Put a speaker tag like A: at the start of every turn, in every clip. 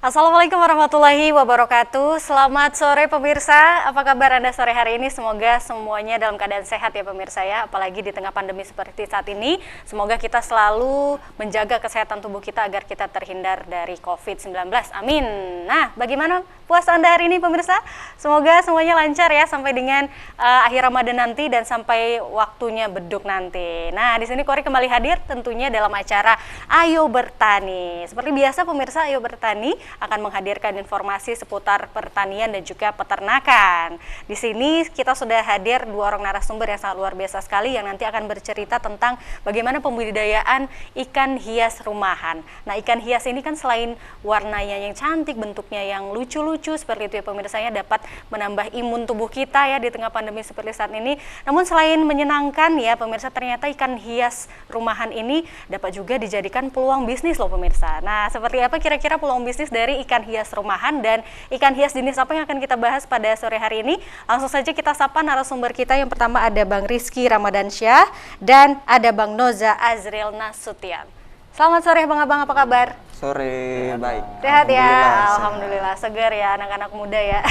A: Assalamualaikum warahmatullahi wabarakatuh. Selamat sore pemirsa. Apa kabar Anda sore hari ini? Semoga semuanya dalam keadaan sehat ya pemirsa ya. Apalagi di tengah pandemi seperti saat ini. Semoga kita selalu menjaga kesehatan tubuh kita agar kita terhindar dari COVID-19. Amin. Nah, bagaimana puasa Anda hari ini pemirsa? Semoga semuanya lancar ya sampai dengan akhir Ramadan nanti dan sampai waktunya beduk nanti. Nah, di sini Kori kembali hadir tentunya dalam acara Ayo Bertani. Seperti biasa pemirsa, Ayo Bertani akan menghadirkan informasi seputar pertanian dan juga peternakan. Di sini kita sudah hadir dua orang narasumber yang sangat luar biasa sekali yang nanti akan bercerita tentang bagaimana pembudidayaan ikan hias rumahan. Nah, ikan hias ini kan selain warnanya yang cantik, bentuknya yang lucu-lucu seperti itu ya pemirsanya, dapat menambah imun tubuh kita ya di tengah pandemi seperti saat ini. Namun selain menyenangkan ya pemirsa, ternyata ikan hias rumahan ini dapat juga dijadikan peluang bisnis loh pemirsa. Nah, seperti apa kira-kira peluang bisnis dari ikan hias rumahan dan ikan hias jenis apa yang akan kita bahas pada sore hari ini? Langsung saja kita sapa narasumber kita. Yang pertama ada Bang Rizky Ramadansyah dan ada Bang Noza Azril Nasution. Selamat sore Bang Abang, apa kabar?
B: Sore, baik.
A: Sehat ya? Alhamdulillah, segar ya anak-anak muda ya.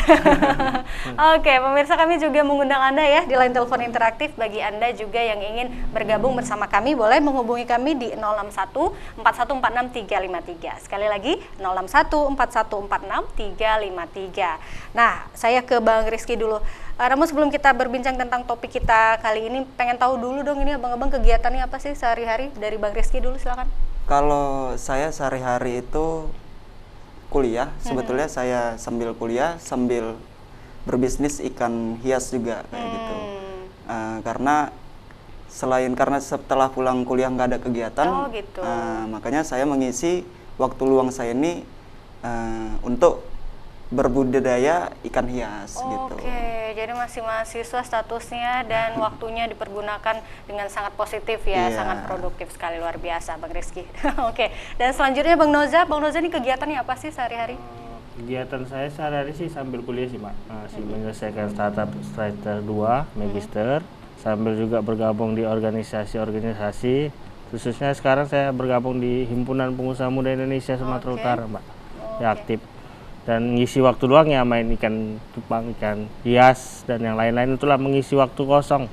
A: Oke, pemirsa, kami juga mengundang Anda ya di line telepon interaktif. Bagi Anda juga yang ingin bergabung bersama kami, boleh menghubungi kami di 061 4146 353. Sekali lagi, 061 4146 353. Nah, saya ke Bang Rizky dulu. Namun sebelum kita berbincang tentang topik kita kali ini, pengen tahu dulu dong ini abang-abang kegiatannya apa sih sehari-hari? Dari Bang Rizky dulu silakan.
B: Kalau saya sehari-hari itu kuliah, sebetulnya saya sambil kuliah, sambil berbisnis ikan hias juga kayak gitu. Karena setelah pulang kuliah nggak ada kegiatan,
A: gitu.
B: Makanya saya mengisi waktu luang saya ini untuk berbudidaya ikan hias gitu.
A: Oke, jadi masih mahasiswa statusnya dan waktunya dipergunakan dengan sangat positif ya, sangat produktif sekali, luar biasa Bang Rizky. Oke, dan selanjutnya Bang Noza ini kegiatannya apa sih sehari-hari?
C: Kegiatan saya sehari-hari sih sambil kuliah sih Mak, masih menyelesaikan startup Strider 2, Magister, sambil juga bergabung di organisasi-organisasi, khususnya sekarang saya bergabung di Himpunan Pengusaha Muda Indonesia Sumatera Utara Mbak, ya aktif. Dan ngisi waktu luang ya main ikan cupang, ikan hias, dan yang lain-lain itulah mengisi waktu kosong.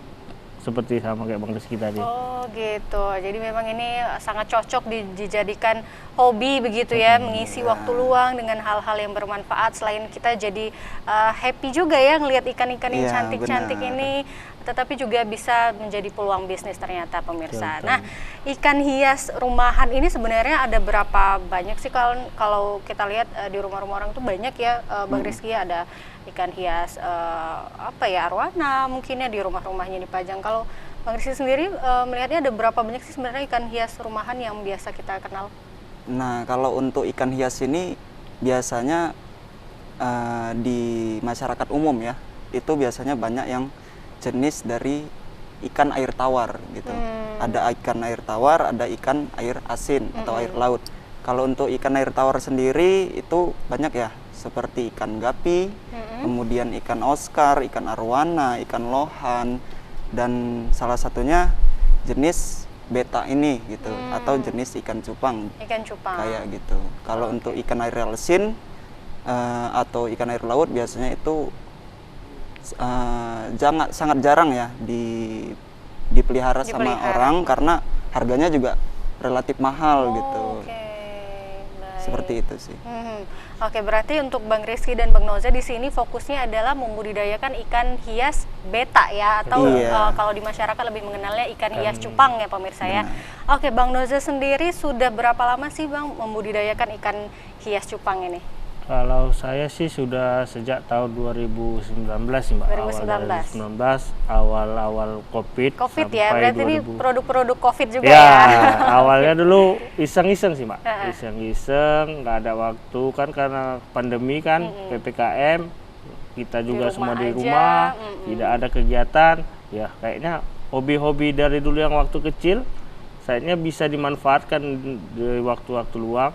C: Seperti sama kayak Bang Rizky tadi.
A: Oh gitu, jadi memang ini sangat cocok dijadikan hobi begitu ya, mengisi waktu luang dengan hal-hal yang bermanfaat. Selain kita jadi happy juga ya ngelihat ikan-ikan yang cantik-cantik ini, tetapi juga bisa menjadi peluang bisnis ternyata pemirsa. Nah, ikan hias rumahan ini sebenarnya ada berapa banyak sih kalau kita lihat di rumah-rumah orang tuh banyak ya Bang Rizky, ada ikan hias arwana mungkinnya di rumah-rumahnya dipajang. Kalau Bang Rizky sendiri melihatnya ada berapa banyak sih sebenarnya ikan hias rumahan yang biasa kita kenal?
B: Nah, kalau untuk ikan hias ini biasanya di masyarakat umum ya, itu biasanya banyak yang jenis dari ikan air tawar gitu. Ada ikan air tawar, ada ikan air asin atau air laut. Kalau untuk ikan air tawar sendiri itu banyak ya, seperti ikan gapi, kemudian ikan Oscar, ikan arwana, ikan lohan, dan salah satunya jenis beta ini gitu, atau jenis ikan cupang.
A: Ikan cupang.
B: Kayak gitu. Kalau untuk ikan air asin atau ikan air laut biasanya itu sangat jarang ya dipelihara sama orang karena harganya juga relatif mahal gitu. Seperti itu sih.
A: Oke, berarti untuk Bang Rizky dan Bang Noza di sini fokusnya adalah membudidayakan ikan hias beta ya, atau kalau di masyarakat lebih mengenalnya ikan hias cupang ya pemirsa ya. Oke, Bang Noza sendiri sudah berapa lama sih Bang membudidayakan ikan hias cupang ini?
C: Kalau saya sih sudah sejak tahun 2019 sih Mbak.
A: 2019.
C: Awal COVID
A: ya, berarti 2000. Ini produk-produk COVID juga
C: ya? Awalnya dulu iseng-iseng sih Mbak. Iseng-iseng, nggak ada waktu kan karena pandemi kan, PPKM, kita juga semua di rumah, tidak ada kegiatan. Ya kayaknya hobi-hobi dari dulu yang waktu kecil, kayaknya bisa dimanfaatkan di waktu-waktu luang.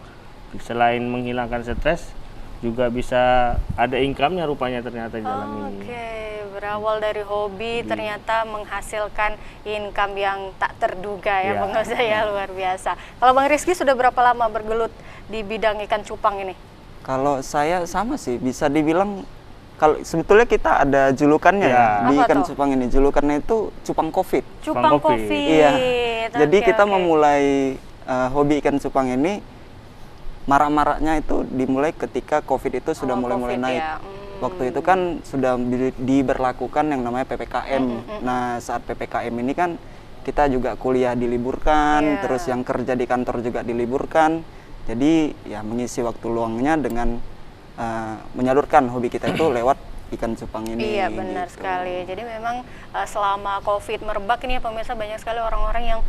C: Selain menghilangkan stres, juga bisa ada income-nya rupanya ternyata di dalam ini.
A: Oke, berawal dari hobi ternyata menghasilkan income yang tak terduga ya Bang Noza ya, luar biasa. Kalau Bang Rizky sudah berapa lama bergelut di bidang ikan cupang ini?
B: Kalau saya sama sih, bisa dibilang kalau sebetulnya kita ada julukannya
C: Ya.
B: ya di
A: Apa
B: ikan
A: tuh?
B: cupang ini. Julukannya itu cupang Covid.
A: Cupang
C: Covid.
A: Covid.
B: Iya. Jadi
A: Oke,
B: kita
A: oke.
B: memulai hobi ikan cupang ini marak-maraknya itu dimulai ketika Covid itu sudah
A: Oh,
B: mulai-mulai
A: Covid
B: naik.
A: ya.
B: Waktu itu kan sudah diberlakukan yang namanya PPKM. Nah, saat PPKM ini kan kita juga kuliah diliburkan,
A: Iya.
B: terus yang kerja di kantor juga diliburkan. Jadi ya mengisi waktu luangnya dengan menyalurkan hobi kita itu lewat ikan cupang ini.
A: Iya, benar
B: gitu.
A: sekali. Jadi memang selama COVID merebak ini ya pemirsa, banyak sekali orang-orang yang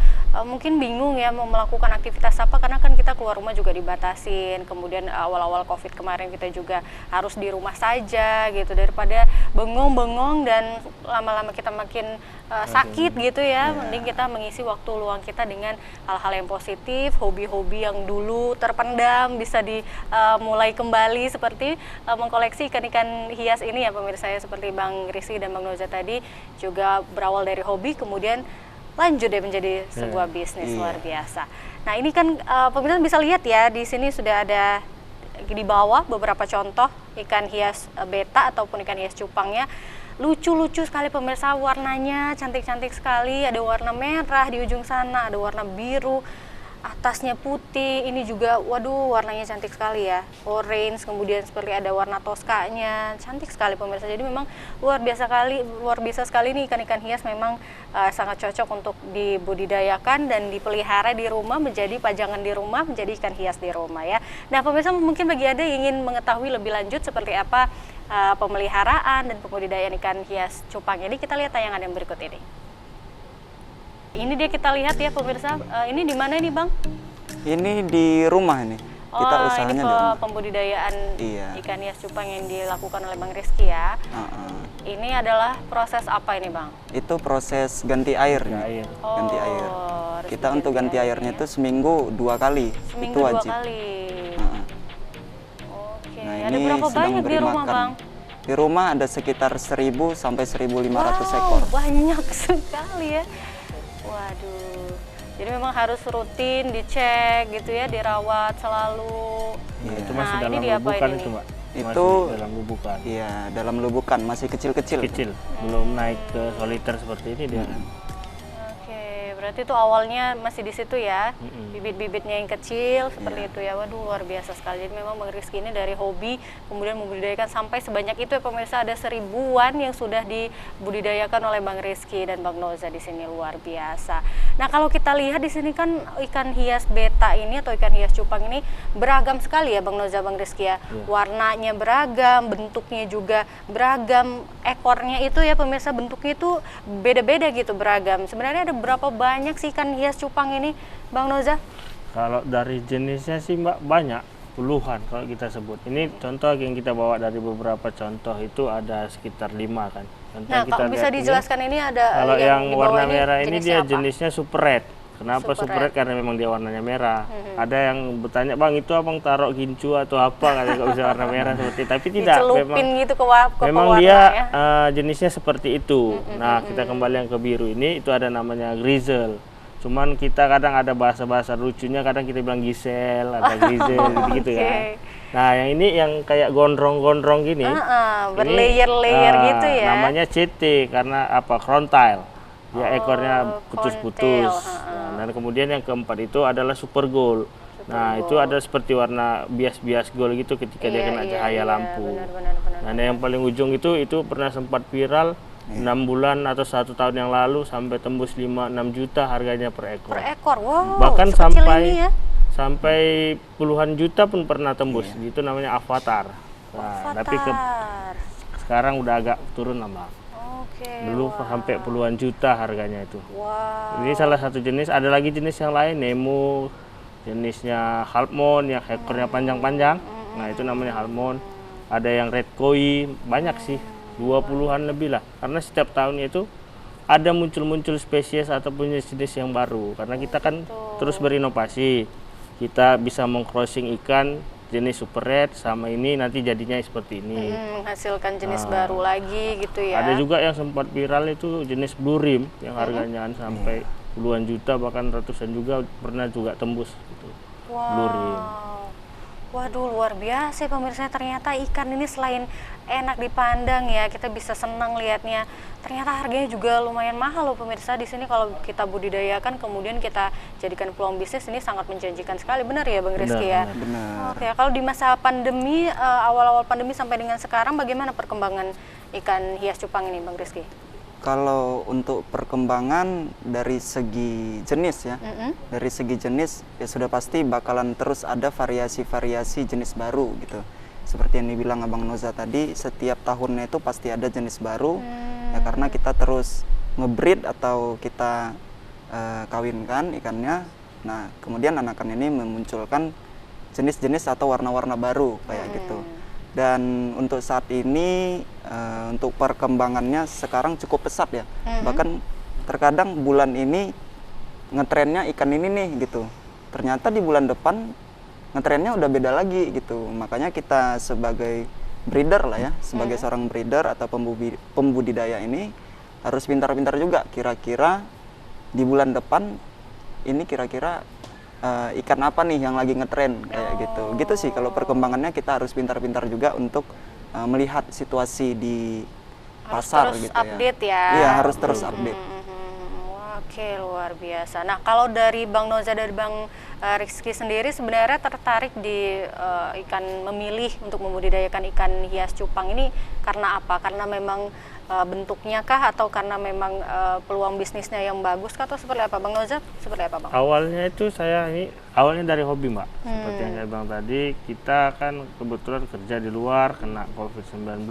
A: mungkin bingung ya mau melakukan aktivitas apa, karena kan kita keluar rumah juga dibatasin. Kemudian awal-awal COVID kemarin kita juga harus di rumah saja gitu, daripada bengong-bengong dan lama-lama kita makin sakit gitu ya. Mending kita mengisi waktu luang kita dengan hal-hal yang positif, hobi-hobi yang dulu terpendam bisa dimulai kembali, seperti mengkoleksi ikan-ikan hias ini ya pemirsa ya, seperti Bang Rizky dan Bang Noza tadi juga berawal dari hobi kemudian lanjut deh menjadi sebuah bisnis luar biasa. Nah, ini kan pemirsa bisa lihat ya, di sini sudah ada di bawah beberapa contoh ikan hias beta ataupun ikan hias cupangnya. Lucu-lucu sekali pemirsa, warnanya cantik-cantik sekali. Ada warna merah di ujung sana, ada warna biru, atasnya putih. Ini juga, waduh, warnanya cantik sekali ya, orange. Kemudian seperti ada warna toskanya, cantik sekali pemirsa. Jadi memang luar biasa sekali nih ikan-ikan hias. Memang sangat cocok untuk dibudidayakan dan dipelihara di rumah, menjadi pajangan di rumah, menjadi ikan hias di rumah ya. Nah pemirsa, mungkin bagi Anda yang ingin mengetahui lebih lanjut seperti apa pemeliharaan dan pembudidayaan ikan hias cupang ini, kita lihat tayangan yang berikut ini. Ini dia, kita lihat ya pemirsa. Ini di mana ini Bang?
B: Ini di rumah ini. Kita usahanya
A: ini
B: di rumah.
A: pembudidayaan
B: Iya.
A: ikan hias cupang yang dilakukan oleh Bang Rizky ya. Ini adalah proses apa ini Bang?
B: Itu proses ganti air nih.
C: Air.
B: Ganti air.
A: Harus
B: Kita untuk ganti airnya
A: ya.
B: itu seminggu 2 kali.
A: Seminggu
B: itu
A: 2
B: wajib.
A: kali.
B: Heeh.
A: Oke,
B: Nah,
A: ada
B: ini
A: berapa
B: sedang
A: banyak di
B: beri
A: rumah
B: makan.
A: Bang?
B: Di rumah ada sekitar 1000 sampai 1500
A: Wow,
B: ekor.
A: banyak sekali ya. Waduh. Jadi memang harus rutin dicek gitu ya, dirawat selalu.
B: Iya.
C: Itu masih
A: Nah,
C: dalam
A: ini diapain
C: lubukan
A: ini?
C: itu, Mbak.
B: Itu
C: Masih dalam lubukan.
B: Iya, dalam lubukan masih kecil-kecil.
C: Kecil, belum naik ke soliter seperti ini dia.
A: Oke, berarti itu awalnya masih di situ ya, bibit-bibitnya yang kecil seperti itu ya. Waduh, luar biasa sekali. Jadi memang Bang Rizky ini dari hobi kemudian membudidayakan sampai sebanyak itu ya pemirsa, ada 1000-an yang sudah dibudidayakan oleh Bang Rizky dan Bang Noza di sini, luar biasa. Nah, kalau kita lihat di sini kan ikan hias beta ini atau ikan hias cupang ini beragam sekali ya Bang Noza, Bang Rizky ya. Warnanya beragam, bentuknya juga beragam, ekornya itu ya pemirsa bentuknya itu beda-beda gitu, beragam. Sebenarnya ada berapa banyak sih ikan hias cupang ini Bang Noza?
C: Kalau dari jenisnya sih Mbak banyak, puluhan kalau kita sebut. Ini contoh yang kita bawa dari beberapa contoh itu ada sekitar 5 kan. Contoh
A: Nah,
C: kita
A: kalau bisa
C: lihat ini,
A: dijelaskan ini ada
C: kalau yang
A: di bawah
C: warna merah ini
A: jenisnya
C: dia
A: apa?
C: jenisnya super red. Kenapa
A: Super
C: super red? Karena memang dia warnanya merah.
A: Mhm.
C: Ada yang bertanya, "Bang, itu abang taruh gincu atau apa?" Katanya kok bisa warna merah seperti itu. Tapi tidak,
A: Dicelupin gitu ke
C: memang
A: pewarna
C: dia
A: ya.
C: jenisnya seperti itu. Nah, kita kembali yang ke biru ini, itu ada namanya grizzle. Cuman kita kadang ada bahasa-bahasa lucunya, kadang kita bilang gisel, ada grizzle gitu
A: Oke.
C: ya. Nah, yang ini yang kayak gondrong-gondrong gini.
A: Berlayer-layer
C: ini,
A: gitu ya.
C: Namanya CT karena apa? Krontile. Dia
A: Oh,
C: ekornya putus-putus.
A: corntail,
C: Nah, dan kemudian yang keempat itu adalah super gold. Nah, itu ada seperti warna bias-bias gold gitu ketika dia kena cahaya lampu.
A: Benar.
C: Nah, yang paling ujung itu pernah sempat viral 6 bulan atau 1 tahun yang lalu sampai tembus 5-6 juta harganya per ekor.
A: Per ekor, wow.
C: Bahkan
A: sekecil
C: sampai
A: ini ya.
C: sampai puluhan juta pun pernah tembus. Itu namanya avatar. Nah, tapi
A: Avatar.
C: sekarang udah agak turun lah, Mbak.
A: Oke.
C: Dulu sampai puluhan juta harganya itu.
A: Wow.
C: Ini salah satu jenis, ada lagi jenis yang lain, Nemo, jenisnya halfmoon yang ekornya panjang-panjang. Nah, itu namanya halfmoon. Ada yang red koi, banyak sih, 20-an lebih lah. Karena setiap tahunnya itu ada muncul-muncul spesies ataupun jenis yang baru. Karena kita kan terus berinovasi. Kita bisa meng-crossing ikan jenis super red sama ini, nanti jadinya seperti ini.
A: Menghasilkan jenis baru lagi gitu ya.
C: Ada juga yang sempat viral itu jenis blue rim yang harganya sampai puluhan juta, bahkan ratusan juga pernah juga tembus gitu. Blue rim.
A: Waduh, luar biasa ya pemirsa, ternyata ikan ini selain enak dipandang ya, kita bisa senang lihatnya. Ternyata harganya juga lumayan mahal loh pemirsa. Di sini kalau kita budidayakan kemudian kita jadikan peluang bisnis, ini sangat menjanjikan sekali. Benar ya Bang Rizky ya?
B: Benar.
A: Oke, kalau di masa pandemi, awal-awal pandemi sampai dengan sekarang bagaimana perkembangan ikan hias cupang ini Bang Rizky?
B: Kalau untuk perkembangan dari segi jenis ya, dari segi jenis ya sudah pasti bakalan terus ada variasi-variasi jenis baru gitu. Seperti yang dibilang Abang Noza tadi, setiap tahunnya itu pasti ada jenis baru, ya karena kita terus ngebreed atau kita kawinkan ikannya. Nah, kemudian anakan ini memunculkan jenis-jenis atau warna-warna baru kayak gitu. Dan untuk saat ini untuk perkembangannya sekarang cukup pesat ya. Bahkan terkadang bulan ini ngetrennya ikan ini nih gitu. Ternyata di bulan depan ngetrennya udah beda lagi gitu. Makanya kita sebagai breeder lah ya, sebagai seorang breeder atau pembudidaya ini harus pintar-pintar juga. Kira-kira di bulan depan ini kira-kira ikan apa nih yang lagi ngetren kayak gitu. Gitu sih kalau perkembangannya, kita harus pintar-pintar juga untuk melihat situasi di pasar
A: terus
B: gitu
A: update ya.
B: Iya, harus terus update.
A: Oke, luar biasa. Nah, kalau dari Bang Noza, dari Bang Rizky sendiri sebenarnya tertarik di memilih untuk membudidayakan ikan hias cupang ini karena apa? Karena memang bentuknya kah, atau karena memang peluang bisnisnya yang bagus kah, atau seperti apa Bang Noza? Seperti apa Bang?
C: Awalnya itu awalnya dari hobi Mbak. Seperti yang saya bilang tadi, kita kan kebetulan kerja di luar, kena COVID-19,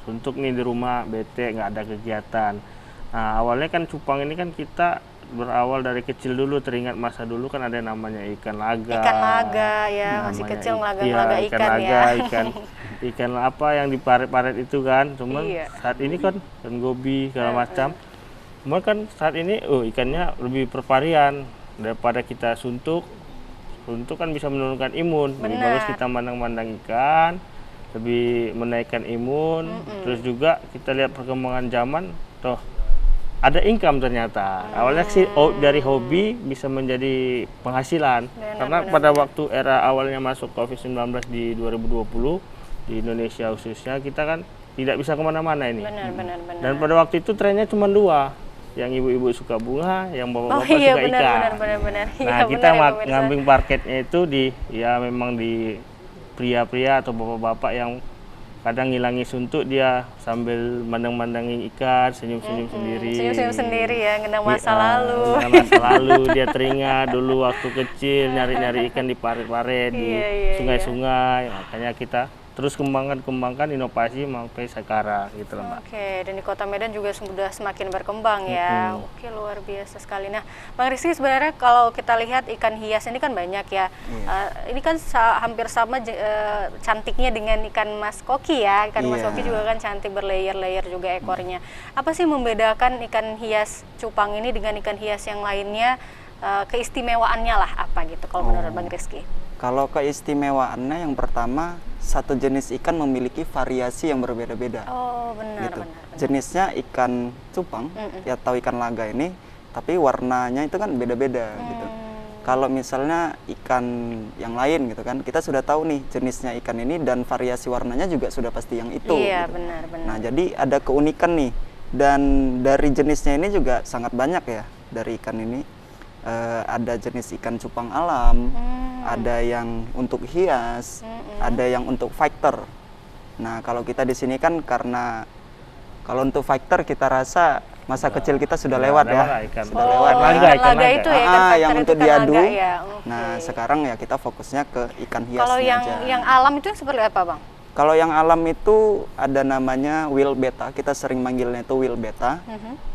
C: suntuk nih di rumah, bete, nggak ada kegiatan. Nah, awalnya kan cupang ini kan kita berawal dari kecil dulu, teringat masa dulu kan ada namanya ikan laga.
A: Ikan laga ya, masih kecil ngelaga-ngelaga
C: iya,
A: ikan
C: laga,
A: ya.
C: ikan apa yang di paret-paret itu kan. Cuman
A: Iya.
C: saat ini kan ikan gobi segala macam. Cuman kan saat ini ikannya lebih bervarian daripada kita suntuk. Suntuk kan bisa menurunkan imun. Lebih bagus kita mandang-mandang ikan, lebih menaikkan imun. Terus juga kita lihat perkembangan zaman, toh ada income ternyata. Awalnya sih dari hobi bisa menjadi penghasilan. Karena pada waktu era awalnya masuk COVID-19 di 2020 di Indonesia khususnya, kita kan tidak bisa kemana-mana ini.
A: Benar.
C: Dan pada waktu itu trennya cuma dua, yang ibu-ibu suka bunga, yang bapak-bapak suka ikan.
A: Benar.
C: Nah, kita ngambil marketnya itu memang di pria-pria atau bapak-bapak yang kadang ngilangi suntuk, dia sambil mandang-mandangin ikan, senyum-senyum sendiri.
A: Senyum-senyum sendiri ya, ngenang masa lalu.
C: Ngenang masa lalu, dia teringat dulu waktu kecil nyari-nyari ikan di paret-paret, di sungai-sungai. Makanya kita terus kembangkan inovasi sampai sekarang gitu loh Mbak.
A: Oke, dan di Kota Medan juga sudah semakin berkembang ya. Oke, luar biasa sekali. Nah, Bang Rizky, sebenarnya kalau kita lihat ikan hias ini kan banyak ya. Ini kan hampir sama cantiknya dengan ikan mas koki ya. Ikan mas koki juga kan cantik, berlayer-layer juga ekornya. Apa sih membedakan ikan hias cupang ini dengan ikan hias yang lainnya? Keistimewaannya lah apa gitu kalau menurut Bang Rizky?
B: Kalau keistimewaannya yang pertama, satu jenis ikan memiliki variasi yang berbeda-beda.
A: Oh, benar,
B: gitu.
A: benar.
B: Jenisnya ikan cupang ya, atau ikan laga ini, tapi warnanya itu kan beda-beda gitu. Kalau misalnya ikan yang lain gitu kan, kita sudah tahu nih jenisnya ikan ini dan variasi warnanya juga sudah pasti yang itu.
A: Iya,
B: gitu.
A: benar.
B: Nah, jadi ada keunikan nih, dan dari jenisnya ini juga sangat banyak ya dari ikan ini. Ada jenis ikan cupang alam, ada yang untuk hias, ada yang untuk fighter. Nah, kalau kita di sini kan karena kalau untuk fighter kita rasa masa kecil kita sudah lewat ya.
C: Sudah
A: lewat.
C: Ikan laga
A: itu ya, ikan
B: yang
A: fighter
B: untuk
A: itu ikan
B: diadu.
A: laga ya.
B: Nah, sekarang ya kita fokusnya ke ikan hiasnya
A: Kalau
B: aja.
A: yang alam itu seperti apa, Bang?
B: Kalau yang alam itu ada namanya whale beta, kita sering manggilnya itu whale beta.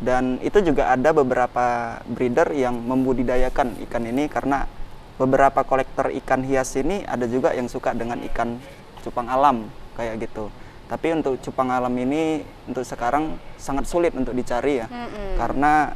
B: Dan itu juga ada beberapa breeder yang membudidayakan ikan ini, karena beberapa kolektor ikan hias ini ada juga yang suka dengan ikan cupang alam kayak gitu. Tapi untuk cupang alam ini untuk sekarang sangat sulit untuk dicari ya, karena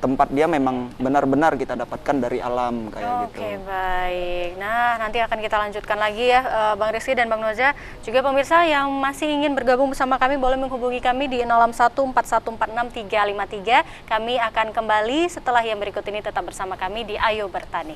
B: tempat dia memang benar-benar kita dapatkan dari alam kayak gitu.
A: Oke, baik. Nah, nanti akan kita lanjutkan lagi ya, Bang Rizky dan Bang Noza. Juga pemirsa yang masih ingin bergabung bersama kami boleh menghubungi kami di 06141463353. Kami akan kembali setelah yang berikut ini, tetap bersama kami di Ayo Bertani.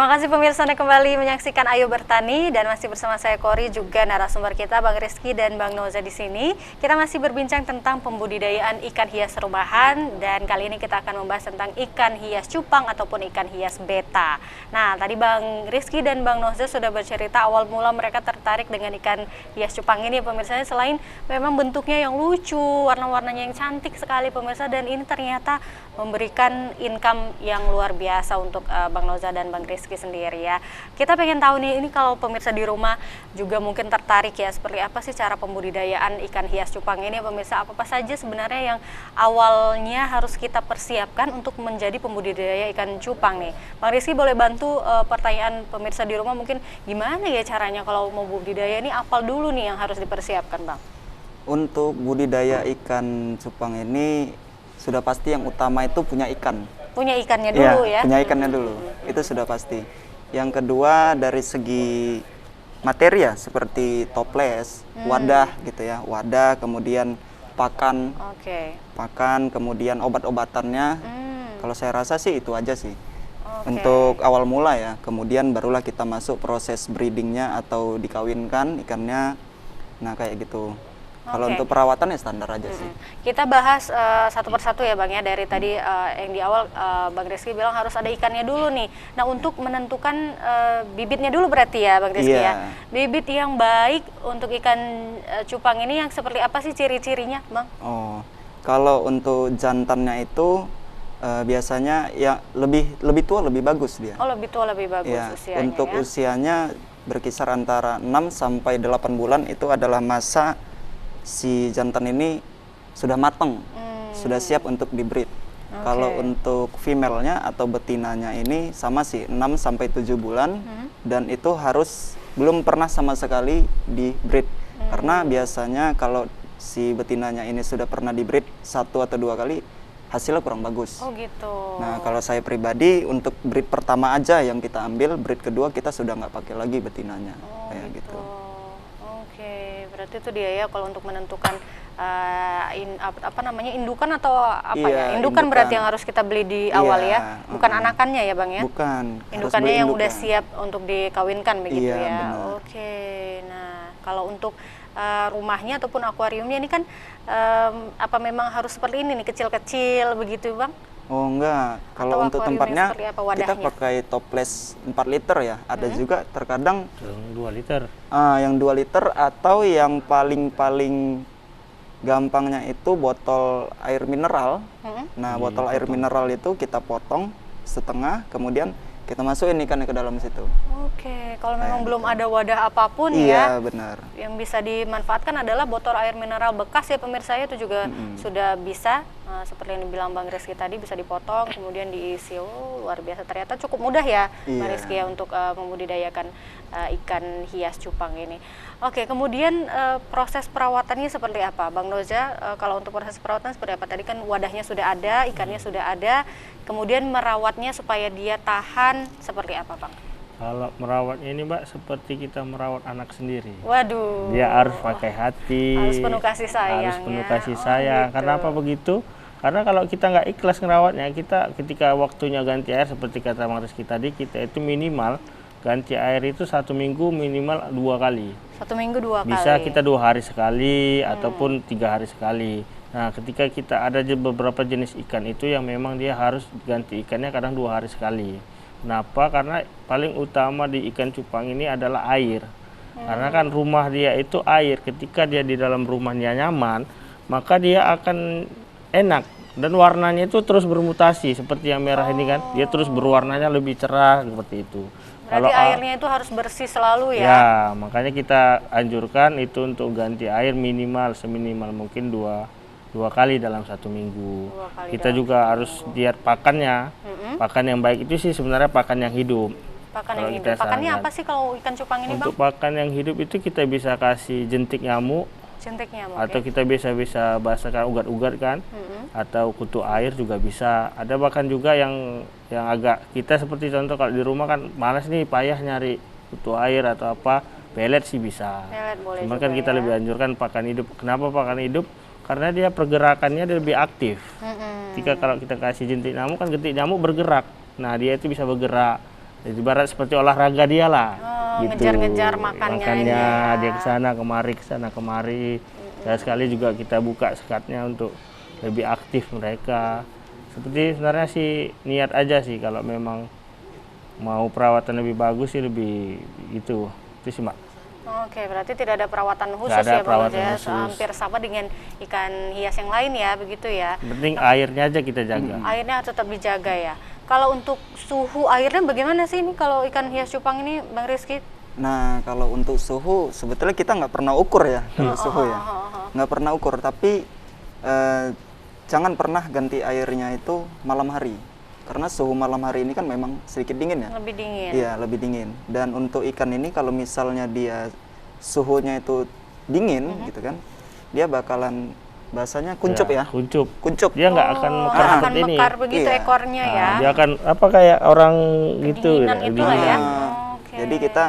A: Terima kasih pemirsa Anda kembali menyaksikan Ayo Bertani dan masih bersama saya Kori, juga narasumber kita Bang Rizky dan Bang Noza di sini. Kita masih berbincang tentang pembudidayaan ikan hias rumahan dan kali ini kita akan membahas tentang ikan hias cupang ataupun ikan hias beta. Nah, tadi Bang Rizky dan Bang Noza sudah bercerita awal mula mereka tertarik dengan ikan hias cupang ini pemirsa, selain memang bentuknya yang lucu, warna-warnanya yang cantik sekali pemirsa, dan ini ternyata memberikan income yang luar biasa untuk Bang Noza dan Bang Rizky sendiri ya. Kita pengen tahu nih, ini kalau pemirsa di rumah juga mungkin tertarik ya, seperti apa sih cara pembudidayaan ikan hias cupang ini pemirsa, apa saja sebenarnya yang awalnya harus kita persiapkan untuk menjadi pembudidaya ikan cupang nih. Bang Rizky boleh bantu pertanyaan pemirsa di rumah, mungkin gimana ya caranya kalau mau budidaya ini, apa dulu nih yang harus dipersiapkan Bang?
B: Untuk budidaya ikan cupang ini sudah pasti yang utama itu punya ikan.
A: Punya ikannya dulu ya?
B: Punya ikannya dulu, itu sudah pasti. Yang kedua dari segi materi ya, seperti toples, wadah gitu ya, wadah, kemudian pakan, pakan, kemudian obat-obatannya. Kalau saya rasa sih itu aja sih. Untuk awal mula ya, kemudian barulah kita masuk proses breedingnya atau dikawinkan ikannya, nah kayak gitu. Kalau untuk perawatan ya standar aja sih.
A: Kita bahas satu persatu ya Bang ya, dari tadi yang di awal Bang Rizky bilang harus ada ikannya dulu nih. Nah, untuk menentukan bibitnya dulu berarti ya Bang Rizky ya. Bibit yang baik untuk ikan cupang ini yang seperti apa sih ciri-cirinya Bang?
B: Oh, kalau untuk jantannya itu biasanya ya lebih tua lebih bagus dia.
A: Oh, lebih tua lebih bagus
B: ya,
A: usianya.
B: Untuk
A: ya?
B: usianya berkisar antara 6 sampai 8 bulan itu adalah masa si jantan ini sudah matang, sudah siap untuk dibreed. Kalau untuk female-nya atau betinanya ini sama sih, 6 sampai 7 bulan dan itu harus belum pernah sama sekali dibreed. Karena biasanya kalau si betinanya ini sudah pernah dibreed 1 atau 2 kali, hasilnya kurang bagus.
A: Oh gitu.
B: Nah, kalau saya pribadi untuk breed pertama aja yang kita ambil, breed kedua kita sudah nggak pakai lagi betinanya. Kayak gitu.
A: Berarti itu dia ya kalau untuk menentukan indukan atau apa ya? Indukan berarti yang harus kita beli di awal ya, bukan anakannya ya Bang ya?
B: Bukan.
A: Indukannya yang udah siap untuk dikawinkan begitu ya.
B: Benar.
A: Oke. Nah, kalau untuk rumahnya ataupun akuariumnya ini kan memang harus seperti ini nih, kecil-kecil begitu Bang?
B: Oh enggak, kalau untuk tempatnya kita pakai toples 4 liter ya. Ada juga terkadang
C: yang 2 liter.
B: Yang 2 liter atau yang paling gampangnya itu botol air mineral. Nah, botol air mineral itu kita potong setengah, kemudian kita masukin ikannya ke dalam situ.
A: Oke, kalau memang belum ada wadah apapun
B: ya, benar.
A: Yang bisa dimanfaatkan adalah botol air mineral bekas ya pemirsa, itu juga sudah bisa. Seperti yang dibilang Bang Rizky tadi, bisa dipotong kemudian diisi. Luar biasa, ternyata cukup mudah ya Bang Rizky ya untuk membudidayakan ikan hias cupang ini. Oke, kemudian proses perawatannya seperti apa Bang Noza? Kalau untuk proses perawatan seperti apa? Tadi kan wadahnya sudah ada, ikannya sudah ada, kemudian merawatnya supaya dia tahan seperti apa Bang?
C: Kalau merawatnya ini Mbak seperti kita merawat anak sendiri.
A: Waduh.
C: Dia harus pakai hati.
A: Harus penuh kasih sayang.
C: Harus penuh kasih sayang. Gitu. Karena apa begitu? Karena kalau kita nggak ikhlas ngerawatnya, kita ketika waktunya ganti air seperti kata Bang Rizky tadi, kita itu minimal ganti air itu 1 minggu minimal 2 kali.
A: 1 minggu 2 kali.
C: Bisa kita 2 hari sekali ataupun 3 hari sekali. Nah, ketika kita ada beberapa jenis ikan itu yang memang dia harus ganti ikannya kadang 2 hari sekali. Kenapa? Karena paling utama di ikan cupang ini adalah air. Karena kan rumah dia itu air. Ketika dia di dalam rumahnya nyaman, maka dia akan enak. Dan warnanya itu terus bermutasi. Seperti yang merah ini kan, dia terus berwarnanya lebih cerah seperti itu.
A: Berarti airnya itu harus bersih selalu ya?
C: Ya, makanya kita anjurkan itu untuk ganti air minimal, seminimal mungkin 2 kali dalam 1 minggu. Kita juga harus lihat pakannya. Pakan yang baik itu sih sebenarnya pakan yang hidup.
A: Pakan yang hidup. Pakannya apa sih kalau ikan cupang ini Bang?
C: Untuk pakan yang hidup itu kita bisa kasih jentik nyamuk.
A: Jentik nyamuk.
C: Atau kita bisa basakan ugat-ugat kan. Atau kutu air juga bisa. Ada bahkan juga yang agak kita seperti contoh kalau di rumah kan malas nih, payah nyari kutu air atau apa, pelet sih bisa.
A: Pelet boleh.
C: Cuman kan kita lebih anjurkan pakan hidup. Kenapa pakan hidup? Karena dia pergerakannya dia lebih aktif. Ketika kalau kita kasih jentik nyamuk kan jentik nyamuk bergerak. Nah, dia itu bisa bergerak. Jadi ibarat seperti olahraga dia lah.
A: Oh, ngejar-ngejar makannya.
C: Dia ke sana kemari. Dan sekali juga kita buka sekatnya untuk lebih aktif mereka. Seperti sebenarnya sih niat aja sih, kalau memang mau perawatan lebih bagus sih lebih itu sih Mbak.
A: Oke, berarti tidak ada perawatan khusus
C: Nggak ada
A: ya Bang
C: perawatan
A: Noza,
C: khusus.
A: hampir sama dengan ikan hias yang lain ya, begitu ya.
C: Yang penting airnya aja kita jaga.
A: Airnya tetap dijaga ya. Kalau untuk suhu airnya bagaimana sih ini kalau ikan hias cupang ini Bang Rizky?
B: Nah, kalau untuk suhu sebetulnya kita nggak pernah ukur ya kalau suhu ya. Nggak pernah ukur, tapi jangan pernah ganti airnya itu malam hari. Karena suhu malam hari ini kan memang sedikit dingin ya.
A: Lebih dingin.
B: Iya, lebih dingin. Dan untuk ikan ini kalau misalnya dia suhunya itu dingin gitu kan, dia bakalan bahasanya kuncup ya.
C: Kuncup.
B: Kuncup.
C: Dia nggak akan mekar
A: akan
C: seperti ini.
A: mekar begitu
B: Iya.
A: ekornya ya.
C: Dia akan apa kayak orang gitu
A: Kedinginan
C: ya,
A: itulah ya.
B: Nah,
A: Oke.
B: Jadi kita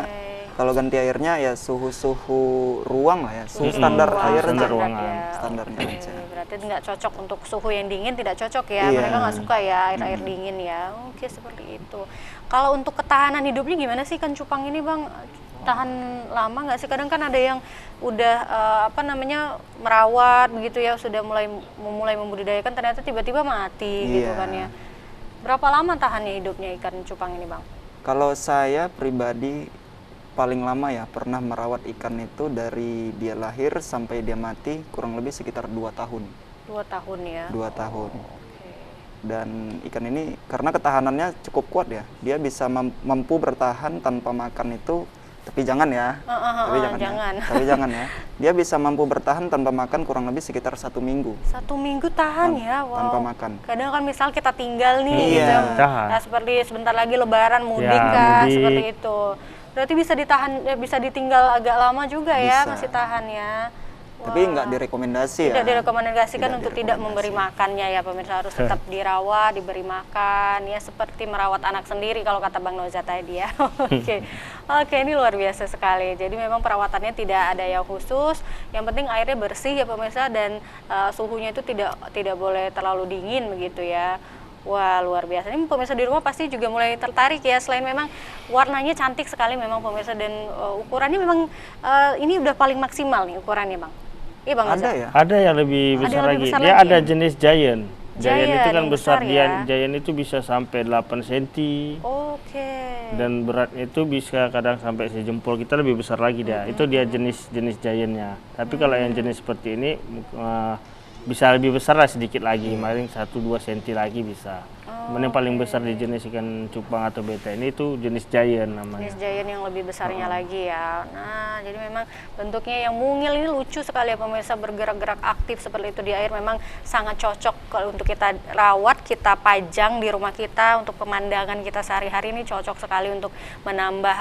B: kalau ganti airnya ya suhu-suhu ruang lah ya, suhu standar
A: Ruang,
B: air
C: standar
B: aja.
C: ruangan.
A: ya.
B: Standarnya
A: Oke,
B: aja.
A: berarti nggak cocok untuk suhu yang dingin, tidak cocok ya.
B: Iya.
A: Mereka nggak suka ya air-air dingin ya. Oke, seperti itu. Kalau untuk ketahanan hidupnya gimana sih ikan cupang ini Bang? Tahan lama nggak sih? Kadang kan ada yang udah merawat begitu ya, sudah mulai membudidayakan, ternyata tiba-tiba mati gitu
B: Iya.
A: kan ya. Berapa lama tahannya hidupnya ikan cupang ini Bang?
B: Kalau saya pribadi paling lama ya pernah merawat ikan itu dari dia lahir sampai dia mati kurang lebih sekitar 2 tahun.
A: 2 tahun ya.
B: 2 tahun.
A: Oke.
B: Dan ikan ini karena ketahanannya cukup kuat ya, dia bisa mampu bertahan tanpa makan itu, tapi jangan ya. Tapi jangan.
A: jangan.
B: Ya. Tapi jangan ya. Dia bisa mampu bertahan tanpa makan kurang lebih sekitar 1 minggu.
A: 1 minggu tahan ya, wow.
B: Tanpa makan.
A: Kadang kan misal kita tinggal nih,
B: Iya.
A: gitu.
C: Tahan.
A: Nah, seperti sebentar lagi Lebaran mudik
C: Ya,
A: kah,
C: mudik.
A: seperti itu. Berarti bisa ditahan, bisa ditinggal agak lama juga ya,
B: Bisa.
A: masih tahan ya.
B: Tapi nggak direkomendasi ya.
A: Tidak direkomendasikan
B: Tidak
A: untuk tidak memberi
B: direkomendasi.
A: makannya ya pemirsa, harus tetap dirawat, diberi makan ya, seperti merawat anak sendiri kalau kata Bang Noza tadi ya. Oke, ini luar biasa sekali. Jadi memang perawatannya tidak ada yang khusus, yang penting airnya bersih ya pemirsa, dan suhunya itu tidak boleh terlalu dingin begitu ya. Wah, luar biasa. Ini pemirsa di rumah pasti juga mulai tertarik ya, selain memang warnanya cantik sekali memang pemirsa, dan ukurannya memang ini udah paling maksimal nih ukurannya Bang. Iya Bang
B: Ada
A: Noza?
B: ya.
C: Ada yang lebih
A: Ada
C: besar
A: yang lebih
C: lagi.
A: besar
C: Dia
A: lagi
C: ada
A: ya?
C: jenis giant. Giant itu kan
A: yang
C: besar,
A: besar ya?
C: giant itu bisa sampai 8 cm.
A: Oke.
C: Dan beratnya itu bisa kadang sampai sejempol kita, lebih besar lagi dia. Itu dia jenis giantnya. Tapi kalau yang jenis seperti ini bisa lebih besar lah sedikit lagi, paling 1-2 cm lagi bisa. Yang paling besar di jenis ikan cupang atau beta ini itu jenis giant namanya.
A: Jenis giant yang lebih besarnya lagi ya. Nah, jadi memang bentuknya yang mungil ini lucu sekali ya pemirsa, bergerak-gerak aktif seperti itu di air, memang sangat cocok kalau untuk kita rawat, kita pajang di rumah kita, untuk pemandangan kita sehari-hari ini cocok sekali untuk menambah,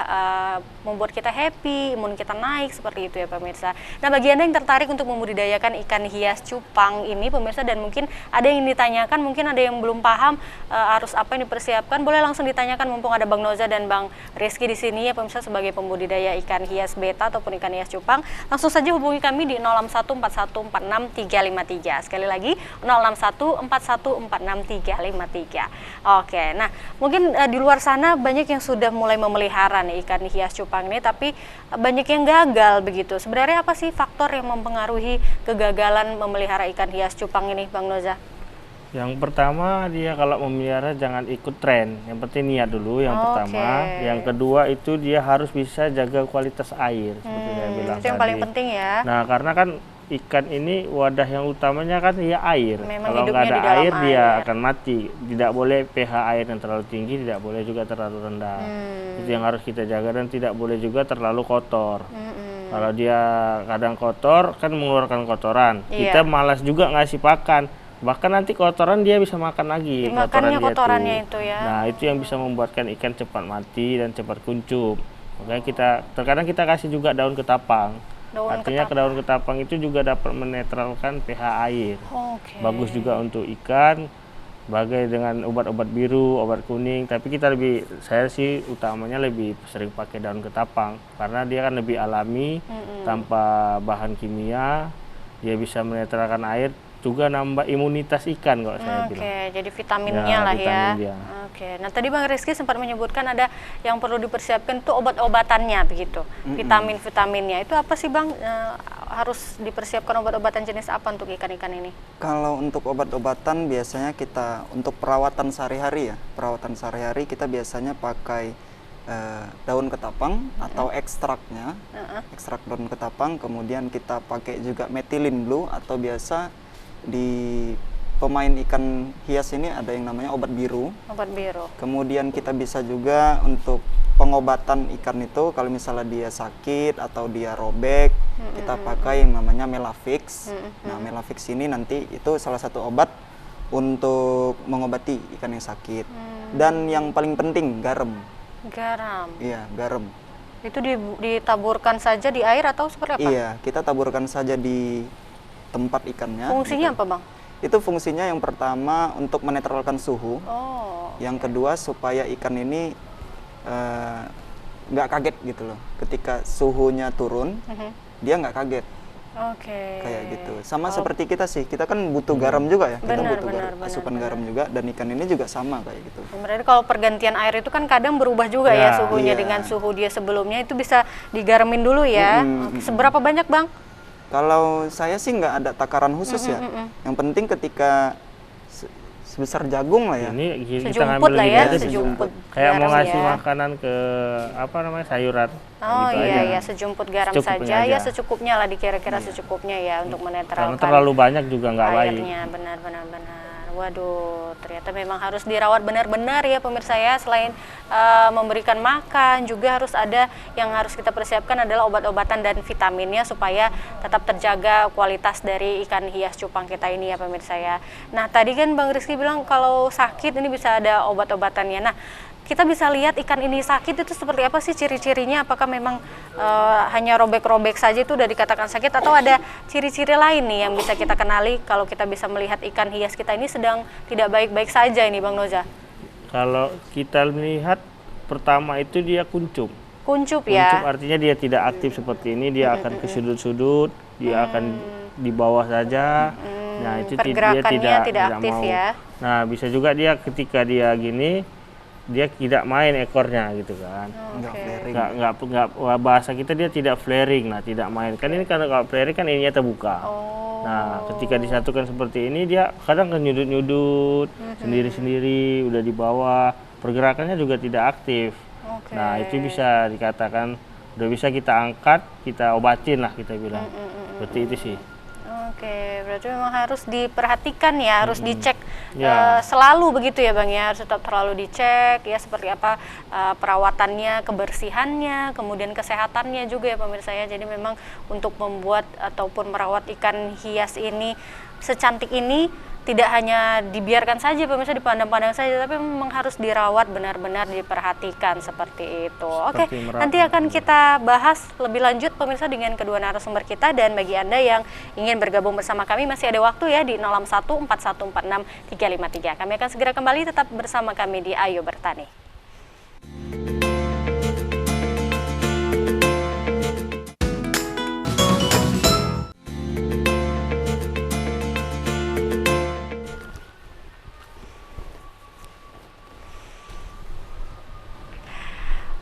A: membuat kita happy, imun kita naik, seperti itu ya pemirsa. Nah, bagi Anda yang tertarik untuk membudidayakan ikan hias cupang ini pemirsa, dan mungkin ada yang ditanyakan, mungkin ada yang belum paham harus apa yang dipersiapkan, boleh langsung ditanyakan mumpung ada Bang Noza dan Bang Rizky di sini ya pemirsa, sebagai pembudidaya ikan hias beta ataupun ikan hias cupang. Langsung saja hubungi kami di 0614146353. Sekali lagi 0614146353. Oke, nah mungkin di luar sana banyak yang sudah mulai memelihara nih ikan hias cupang ini, tapi banyak yang gagal begitu. Sebenarnya apa sih faktor yang mempengaruhi kegagalan memelihara ikan hias cupang ini Bang Noza?
C: Yang pertama, dia kalau memelihara jangan ikut tren. Yang penting niat dulu yang pertama. Yang kedua itu dia harus bisa jaga kualitas air, seperti saya bilang
A: Itu yang
C: tadi.
A: paling penting ya.
C: Nah, karena kan ikan ini wadah yang utamanya kan ya air.
A: Memang
C: Kalau nggak
A: hidupnya
C: ada
A: di dalam
C: air, dia
A: air.
C: akan mati. Tidak boleh pH air yang terlalu tinggi, tidak boleh juga terlalu rendah. Itu yang harus kita jaga, dan tidak boleh juga terlalu kotor. Kalau dia kadang kotor kan mengeluarkan kotoran.
A: Iya.
C: Kita malas juga ngasih pakan. Bahkan nanti kotoran dia bisa makan lagi.
A: Dimakannya
C: dia
A: kotorannya itu ya.
C: Nah, itu yang bisa membuatkan ikan cepat mati dan cepat kuncup. Makanya terkadang kita kasih juga daun ketapang. Artinya daun ketapang itu juga dapat menetralkan pH air.
A: Oke.
C: Bagus juga untuk ikan, bagai dengan obat-obat biru, obat kuning. Tapi saya sih utamanya lebih sering pakai daun ketapang, karena dia kan lebih alami, tanpa bahan kimia. Dia bisa menetralkan air, juga nambah imunitas ikan kalau saya bilang.
A: Oke, jadi vitaminnya lah
C: vitamin
A: ya.
C: dia.
A: Oke, nah tadi Bang Rizky sempat menyebutkan ada yang perlu dipersiapkan itu obat-obatannya begitu, vitamin-vitaminnya. Itu apa sih Bang? Harus dipersiapkan obat-obatan jenis apa untuk ikan-ikan ini?
B: Kalau untuk obat-obatan biasanya kita untuk perawatan sehari-hari ya, perawatan sehari-hari kita biasanya pakai daun ketapang atau ekstraknya, ekstrak daun ketapang. Kemudian kita pakai juga methylene blue atau biasa di pemain ikan hias ini ada yang namanya obat biru.
A: Obat biru.
B: Kemudian kita bisa juga untuk pengobatan ikan itu kalau misalnya dia sakit atau dia robek, kita pakai yang namanya Melavix. Nah, Melavix ini nanti itu salah satu obat untuk mengobati ikan yang sakit. Dan yang paling penting garam.
A: Garam.
B: Iya, garam.
A: Itu ditaburkan saja di air atau seperti apa?
B: Iya, kita taburkan saja di tempat ikannya.
A: Fungsinya
B: gitu.
A: apa Bang?
B: Itu fungsinya yang pertama untuk menetralkan suhu.
A: Oh.
B: Yang kedua supaya ikan ini nggak kaget gitu loh. Ketika suhunya turun, dia nggak kaget.
A: Oke.
B: Kayak gitu. Sama seperti kita sih. Kita kan butuh garam juga ya. Kita
A: Benar,
B: butuh asupan garam juga, dan ikan ini juga sama kayak gitu.
A: Berarti kalau pergantian air itu kan kadang berubah juga ya suhunya,
B: iya.
A: dengan suhu dia sebelumnya itu bisa digaramin dulu ya. Oke, seberapa banyak Bang?
B: Kalau saya sih nggak ada takaran khusus ya. Yang penting ketika sebesar jagung lah ya.
C: Ini kita
A: Sejumput
C: ngambil
A: lah
C: gini
A: ya,
C: aja
A: sejumput
C: kayak mau
A: garam
C: ngasih
A: ya.
C: makanan ke apa namanya sayuran.
A: Oh
C: gitu
A: iya
C: aja.
A: ya, sejumput garam
C: Secukupnya
A: saja ya,
C: aja.
A: secukupnya lah, dikira-kira secukupnya ya untuk
C: Karena
A: menetralkan
C: terlalu banyak juga nggak baik.
A: airnya. Benar. Waduh, ternyata memang harus dirawat benar-benar ya pemirsa ya. Selain memberikan makan, juga harus ada yang harus kita persiapkan adalah obat-obatan dan vitaminnya supaya tetap terjaga kualitas dari ikan hias cupang kita ini ya pemirsa ya. Nah tadi kan Bang Rizky bilang kalau sakit ini bisa ada obat-obatannya. Nah kita bisa lihat ikan ini sakit itu seperti apa sih ciri-cirinya? Apakah memang hanya robek-robek saja itu udah dikatakan sakit, atau ada ciri-ciri lain nih yang bisa kita kenali kalau kita bisa melihat ikan hias kita ini sedang tidak baik-baik saja ini Bang Noza?
C: Kalau kita lihat pertama itu dia kuncup.
A: Kuncup
C: Kuncup
A: ya?
C: artinya dia tidak aktif seperti ini, dia akan ke sudut-sudut, dia akan di bawah saja. Nah itu dia
A: Pergerakannya tidak
C: tidak
A: aktif
C: mau.
A: ya?
C: Nah bisa juga dia ketika dia gini, dia tidak main ekornya gitu kan.
B: Nggak flaring.
C: Nggak bahasa kita dia tidak flaring, nah tidak main. Kan ini karena kalau flaring kan ininya terbuka. Nah ketika disatukan seperti ini dia kadang kan nyudut-nyudut sendiri-sendiri, udah di bawah, pergerakannya juga tidak aktif. Nah itu bisa dikatakan udah bisa kita angkat, kita obatin lah kita bilang. Seperti itu sih.
A: Oke, berarti memang harus diperhatikan ya, harus dicek
C: Ya.
A: selalu begitu ya Bang ya, harus tetap terlalu dicek ya seperti apa perawatannya, kebersihannya, kemudian kesehatannya juga ya pemirsa ya. Jadi memang untuk membuat ataupun merawat ikan hias ini secantik ini tidak hanya dibiarkan saja pemirsa, dipandang-pandang saja, tapi memang harus dirawat, benar-benar diperhatikan seperti itu. Oke, nanti akan kita bahas lebih lanjut pemirsa dengan kedua narasumber kita, dan bagi Anda yang ingin bergabung bersama kami masih ada waktu ya di 0614146 353. Kami akan segera kembali, tetap bersama kami di Ayo Bertani.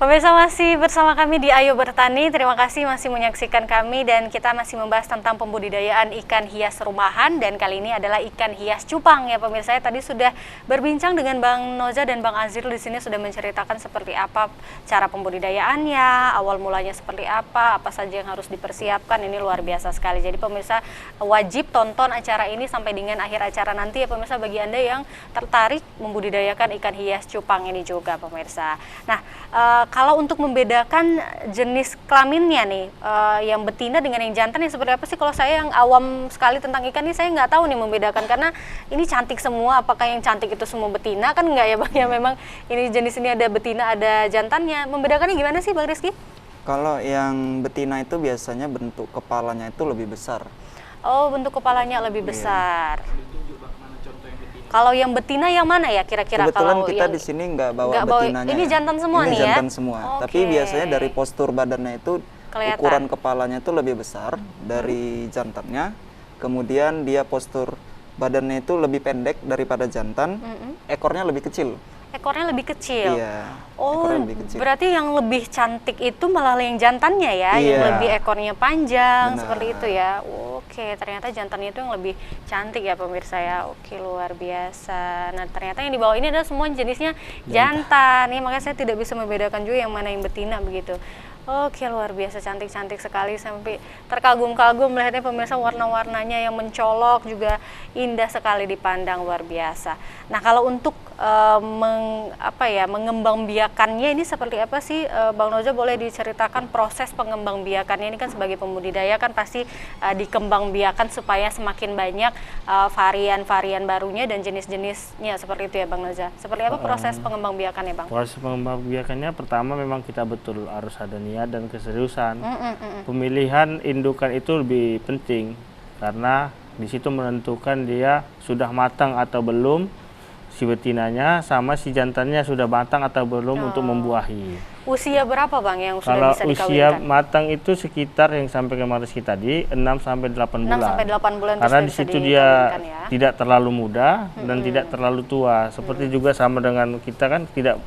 A: Pemirsa masih bersama kami di Ayo Bertani. Terima kasih masih menyaksikan kami, dan kita masih membahas tentang pembudidayaan ikan hias rumahan, dan kali ini adalah ikan hias cupang ya pemirsa. Tadi sudah berbincang dengan Bang Noza dan Bang Azril, di sini sudah menceritakan seperti apa cara pembudidayaannya, awal mulanya seperti apa saja yang harus dipersiapkan. Ini luar biasa sekali. Jadi pemirsa wajib tonton acara ini sampai dengan akhir acara nanti ya pemirsa, bagi Anda yang tertarik membudidayakan ikan hias cupang ini juga pemirsa. Nah, kalau untuk membedakan jenis kelaminnya nih, yang betina dengan yang jantan, yang seperti apa sih? Kalau saya yang awam sekali tentang ikan ini, saya nggak tahu nih membedakan, karena ini cantik semua. Apakah yang cantik itu semua betina? Kan nggak ya Bang, ya memang ini jenis ini ada betina, ada jantannya. Membedakannya gimana sih Bang Rizky?
B: Kalau yang betina itu biasanya bentuk kepalanya itu lebih besar.
A: Oh, bentuk kepalanya lebih besar. Kalau yang betina yang mana ya kira-kira?
B: Kebetulan
A: kalau
B: kita
A: yang
B: di sini nggak bawa
A: nggak bawa-
B: betinanya.
A: ini
B: ya.
A: jantan semua
B: Ini
A: nih ya?
B: jantan semua. Tapi
A: Oke.
B: biasanya dari postur badannya itu
A: Kelihatan.
B: ukuran kepalanya itu lebih besar dari jantannya. Kemudian dia postur badannya itu lebih pendek daripada jantan, ekornya lebih kecil.
A: Ekornya lebih kecil.
B: Iya.
A: Oh,
B: ekornya lebih kecil.
A: berarti yang lebih cantik itu malah yang jantannya ya, yang
B: Iya.
A: lebih ekornya panjang,
B: Benar.
A: seperti itu ya. Oke, ternyata jantannya itu yang lebih cantik ya pemirsa ya. Oke, luar biasa. Nah, ternyata yang di bawah ini adalah semua jenisnya jantan. Ya, makanya saya tidak bisa membedakan juga yang mana yang betina begitu. Oke, luar biasa, cantik-cantik sekali, sampai terkagum-kagum melihatnya pemirsa, warna-warnanya yang mencolok juga indah sekali dipandang, luar biasa. Nah, kalau untuk mengembangbiakannya ini seperti apa sih, Bang Nojo, boleh diceritakan proses pengembangbiakannya? Ini kan sebagai pembudidaya kan pasti dikembangbiakan supaya semakin banyak varian-varian barunya dan jenis-jenisnya, seperti itu ya Bang Nojo. Seperti apa proses pengembangbiakannya, Bang?
C: Proses pengembangbiakannya pertama memang kita betul harus ada niat dan keseriusan. Pemilihan indukan itu lebih penting karena di situ menentukan dia sudah matang atau belum, si betinanya, sama si jantannya sudah matang atau belum untuk membuahi.
A: Usia berapa Bang yang sudah
C: Kalau
A: bisa dikawinkan?
C: usia matang itu sekitar yang sampai kemarin kita tadi 6 sampai 8 bulan.
A: 6 sampai 8 bulan itu
C: Karena
A: sudah
C: di
A: bisa
C: situ dia
A: dikawinkan ya.
C: tidak terlalu muda dan tidak terlalu tua. Seperti juga sama dengan kita kan, tidak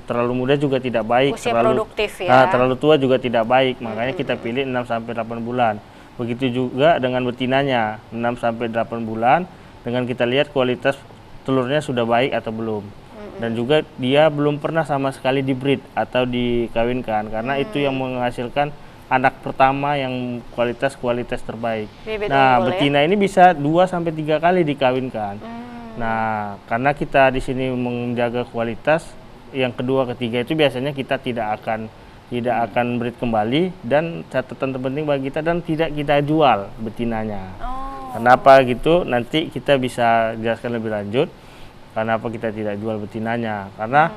C: terlalu muda juga tidak baik,
A: Usia
C: terlalu
A: produktif ya.
C: Nah, terlalu tua juga tidak baik. Makanya kita pilih 6 sampai 8 bulan. Begitu juga dengan betinanya, 6 sampai 8 bulan, dengan kita lihat kualitas telurnya sudah baik atau belum. Dan juga dia belum pernah sama sekali dibreed atau dikawinkan, karena itu yang menghasilkan anak pertama yang kualitas terbaik.
A: Bibit
C: Nah,
A: unggul
C: betina ini bisa 2 sampai 3 kali dikawinkan. Nah, karena kita di sini menjaga kualitas, yang kedua ketiga itu biasanya kita tidak akan breed kembali, dan catatan terpenting bagi kita, dan tidak kita jual betinanya. Kenapa gitu? Nanti kita bisa jelaskan lebih lanjut. Kenapa kita tidak jual betinanya? Karena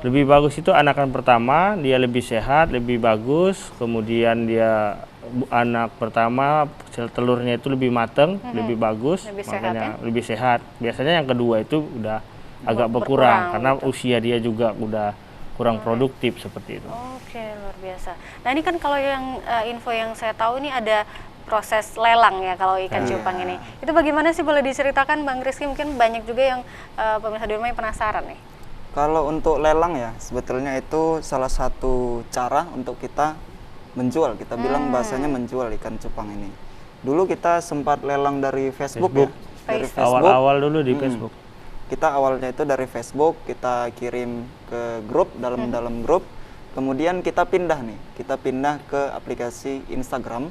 C: lebih bagus itu anakan pertama, dia lebih sehat, lebih bagus. Kemudian dia anak pertama telurnya itu lebih matang, lebih bagus,
A: Lebih sehat,
C: makanya
A: ya?
C: lebih sehat. Biasanya yang kedua itu udah agak berkurang karena usia dia juga udah kurang produktif seperti itu.
A: Oke, luar biasa. Nah, ini kan kalau yang info yang saya tahu ini ada proses lelang ya kalau ikan cupang ini. Itu bagaimana sih, boleh diceritakan Bang Rizky? Mungkin banyak juga yang pemirsa di rumah yang penasaran nih.
B: Kalau untuk lelang ya, sebetulnya itu salah satu cara untuk kita menjual. Kita bilang bahasanya menjual ikan cupang ini. Dulu kita sempat lelang dari Facebook. Ya. Dari Facebook.
C: Awal-awal dulu di Facebook.
B: Kita awalnya itu dari Facebook, kita kirim ke grup, dalam grup. Kemudian kita pindah ke aplikasi Instagram.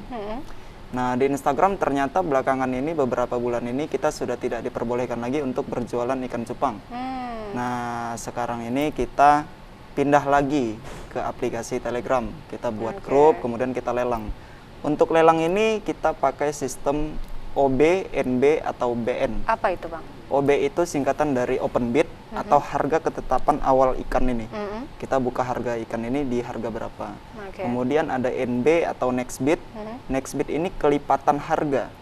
B: Nah, di Instagram ternyata belakangan ini, beberapa bulan ini, kita sudah tidak diperbolehkan lagi untuk berjualan ikan cupang. Nah, sekarang ini kita pindah lagi ke aplikasi Telegram. Kita buat grup, kemudian kita lelang. Untuk lelang ini kita pakai sistem OB, NB, atau BN.
A: Apa itu Bang?
B: OB itu singkatan dari open bid atau harga ketetapan awal ikan ini. Kita buka harga ikan ini di harga berapa. Kemudian ada NB atau next bid. Next bid ini kelipatan harga.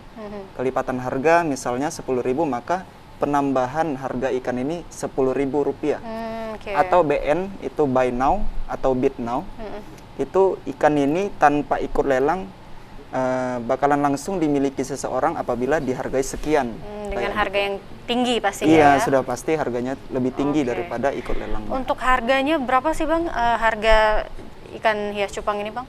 B: Kelipatan harga misalnya 10.000, maka penambahan harga ikan ini Rp10.000. Atau BN itu buy now atau bid now. Itu ikan ini tanpa ikut lelang bakalan langsung dimiliki seseorang apabila dihargai sekian.
A: Dengan harga yang tinggi pastinya.
B: Iya,
A: ya?
B: sudah pasti harganya lebih tinggi daripada ikut lelang.
A: Untuk harganya berapa sih Bang, harga ikan hias cupang ini Bang?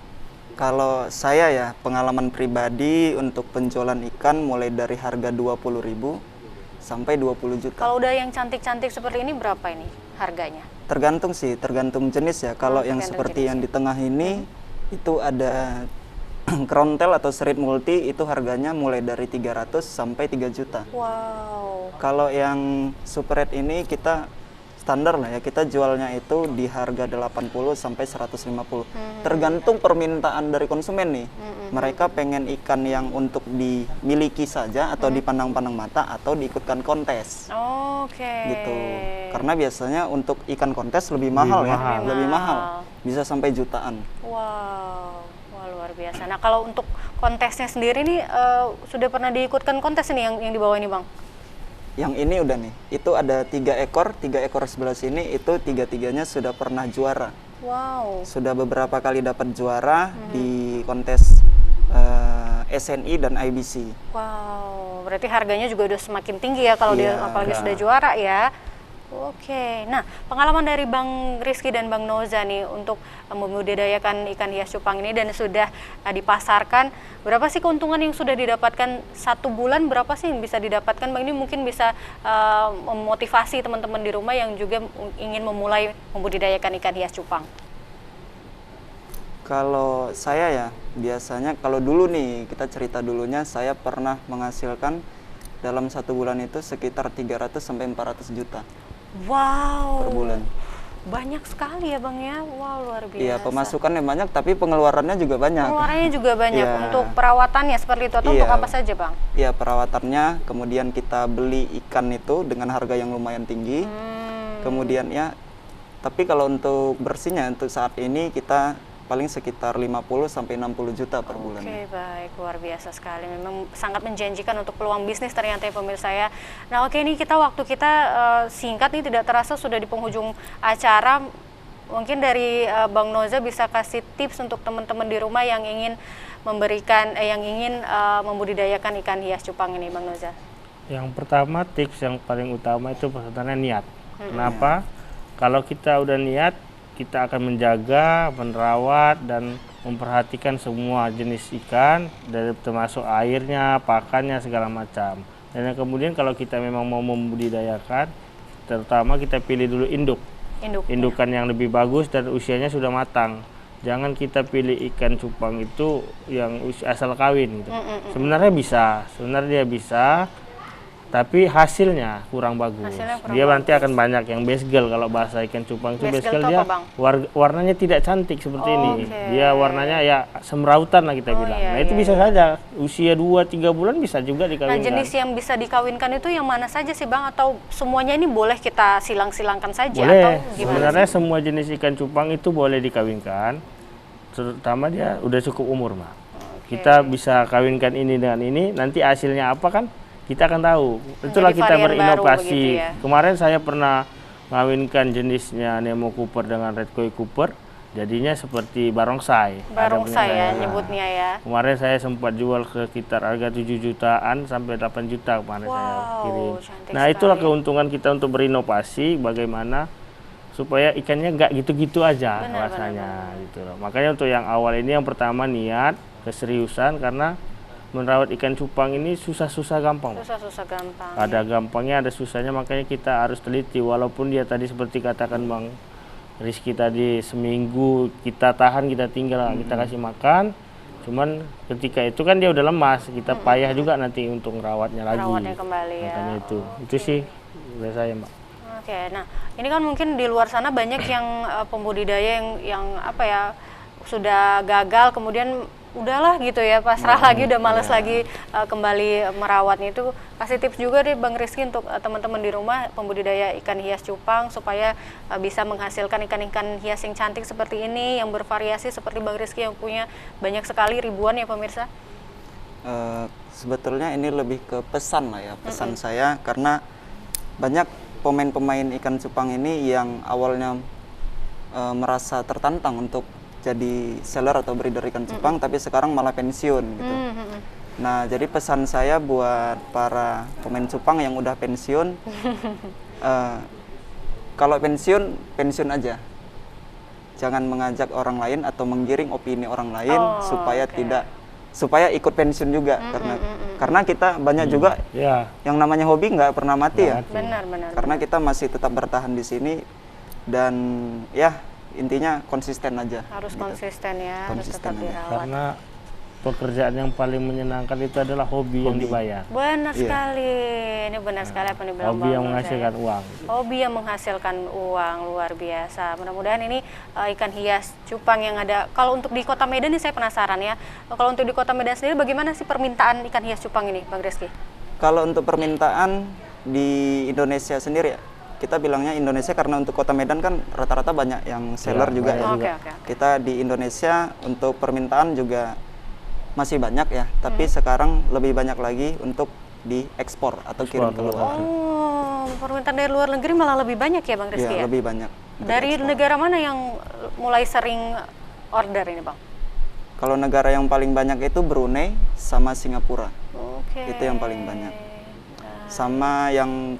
B: Kalau saya ya, pengalaman pribadi untuk penjualan ikan mulai dari harga 20.000 sampai 20 juta.
A: Kalau udah yang cantik-cantik seperti ini berapa ini harganya?
B: Tergantung sih, tergantung jenis ya. Kalau yang
A: tergantung
B: seperti
A: jenis
B: yang di tengah ini, itu ada crown tail atau serit multi, itu harganya mulai dari 300 sampai 3 juta.
A: Wow.
B: Kalau yang super red ini kita standar lah ya, kita jualnya itu di harga 80 sampai 150. Tergantung permintaan dari konsumen nih. Mereka pengen ikan yang untuk dimiliki saja atau dipandang-pandang mata atau diikutkan kontes.
A: Oke.
B: Gitu. Karena biasanya untuk ikan kontes lebih mahal ya, lebih mahal. Bisa sampai jutaan.
A: Wow. Wah, luar biasa. Nah, kalau untuk kontesnya sendiri nih sudah pernah diikutkan kontes ini yang di bawah ini, Bang?
B: Yang ini udah nih, itu ada 3 ekor sebelah sini, itu 3-3-nya sudah pernah juara.
A: Wow.
B: Sudah beberapa kali dapat juara di kontes SNI dan IBC.
A: Wow, berarti harganya juga udah semakin tinggi ya kalau dia
B: Iya.
A: apalagi sudah juara ya. Oke, nah pengalaman dari Bang Rizky dan Bang Noza nih untuk membudidayakan ikan hias cupang ini dan sudah dipasarkan, berapa sih keuntungan yang sudah didapatkan 1 bulan, berapa sih yang bisa didapatkan Bang? Ini mungkin bisa memotivasi teman-teman di rumah yang juga ingin memulai membudidayakan ikan hias cupang.
B: Kalau saya ya, biasanya kalau dulu nih, kita cerita dulunya, saya pernah menghasilkan dalam 1 bulan itu sekitar 300 sampai 400 juta
A: Wow,
B: per bulan.
A: banyak sekali ya Bang ya, wow luar biasa.
B: Iya, pemasukannya banyak, tapi pengeluarannya juga banyak.
A: Pengeluarannya juga banyak.
B: Iya.
A: Untuk perawatannya seperti itu atau
B: Iya.
A: untuk apa saja Bang?
B: Iya, perawatannya, kemudian kita beli ikan itu dengan harga yang lumayan tinggi. Kemudian ya, tapi kalau untuk bersihnya untuk saat ini kita paling sekitar 50 sampai 60 juta per bulan.
A: Oke, baik, luar biasa sekali. Memang sangat menjanjikan untuk peluang bisnis ternyata ya pemirsa ya. Nah, oke, ini waktu kita singkat nih, tidak terasa sudah di penghujung acara. Mungkin dari Bang Noza bisa kasih tips untuk teman-teman di rumah yang ingin membudidayakan ikan hias cupang ini, Bang Noza.
C: Yang pertama, tips yang paling utama itu sebenarnya niat. Kenapa? Kalau kita udah niat, kita akan menjaga, merawat, dan memperhatikan semua jenis ikan, dari termasuk airnya, pakannya, segala macam. Dan yang kemudian kalau kita memang mau membudidayakan, terutama kita pilih dulu indukan yang lebih bagus dan usianya sudah matang. Jangan kita pilih ikan cupang itu yang asal kawin gitu. Sebenarnya dia bisa, tapi hasilnya kurang bagus. Dia nanti akan banyak yang basegel, kalau bahasa ikan cupang itu basegel dia warnanya tidak cantik seperti ini. Dia warnanya ya semrautan lah kita bilang. Nah itu bisa saja usia 2-3 bulan bisa juga dikawinkan.
A: Nah jenis yang bisa dikawinkan itu yang mana saja sih Bang? Atau semuanya ini boleh kita silang-silangkan saja?
C: Boleh,
A: atau gimana
C: sebenarnya
A: sih?
C: semua jenis ikan cupang itu boleh dikawinkan, terutama dia udah cukup umur Mbak. Kita bisa kawinkan ini dengan ini, nanti hasilnya apa kan kita akan tahu. Itulah kita berinovasi. Kemarin saya pernah mengawinkan jenisnya Nemo Cooper dengan Red Koi Cooper, jadinya seperti barongsai.
A: Barongsai ya nyebutnya ya.
C: Kemarin saya sempat jual sekitar harga 7 jutaan sampai 8 juta kemarin saya kirim. Nah itulah keuntungan kita untuk berinovasi, bagaimana supaya ikannya nggak gitu-gitu aja rasanya gitu loh. Makanya untuk yang awal ini, yang pertama niat, keseriusan, karena merawat ikan cupang ini susah-susah gampang.
A: Susah-susah gampang.
C: Ada gampangnya, ada susahnya, makanya kita harus teliti. Walaupun dia tadi seperti katakan Bang Rizky tadi, seminggu kita tahan, kita tinggal, kita kasih makan. Cuman ketika itu kan dia udah lemas, kita payah juga nanti untuk merawatnya lagi.
A: Merawatnya kembali ya.
C: Makanya itu sih dari saya Mbak.
A: Oke, nah ini kan mungkin di luar sana banyak yang pembudidaya yang apa ya, sudah gagal kemudian udahlah gitu ya, pasrah lagi, udah males lagi kembali merawatnya. Itu kasih tips juga deh Bang Rizky untuk teman-teman di rumah pembudidaya ikan hias cupang supaya bisa menghasilkan ikan-ikan hias yang cantik seperti ini, yang bervariasi seperti Bang Rizky yang punya banyak sekali, ribuan ya pemirsa.
B: Sebetulnya ini lebih ke pesan lah ya, pesan saya, karena banyak pemain-pemain ikan cupang ini yang awalnya merasa tertantang untuk jadi seller atau breeder ikan cupang, tapi sekarang malah pensiun gitu. Nah, jadi pesan saya buat para pemain cupang yang udah pensiun, kalau pensiun aja. Jangan mengajak orang lain atau menggiring opini orang lain supaya ikut pensiun juga, karena kita banyak juga yang namanya hobi nggak pernah mati ya.
A: Benar.
B: Karena kita masih tetap bertahan di sini, dan ya intinya konsisten aja.
A: Harus
B: gitu.
A: konsisten ya, harus tetap
B: aja.
A: dirawat.
C: Karena pekerjaan yang paling menyenangkan itu adalah hobi yang dibayar.
A: Benar sekali, ini benar sekali apa yang dibilang
C: Hobi yang menghasilkan uang.
A: Hobi yang menghasilkan uang, luar biasa. Mudah-mudahan ini ikan hias cupang yang ada. Kalau untuk di Kota Medan ini saya penasaran ya. Kalau untuk di Kota Medan sendiri bagaimana sih permintaan ikan hias cupang ini, Bang Rizky?
B: Kalau untuk permintaan di Indonesia sendiri ya, kita bilangnya Indonesia karena untuk Kota Medan kan rata-rata banyak yang seller juga ya. Kita di Indonesia untuk permintaan juga masih banyak ya, tapi sekarang lebih banyak lagi untuk diekspor atau kirim keluar.
A: Oh, permintaan dari luar negeri malah lebih banyak ya Bang Rizky ya?
B: Lebih banyak.
A: Dari negara mana yang mulai sering order ini Bang?
B: Kalau negara yang paling banyak itu Brunei sama Singapura.
A: Oke.
B: Itu yang paling banyak. Sama yang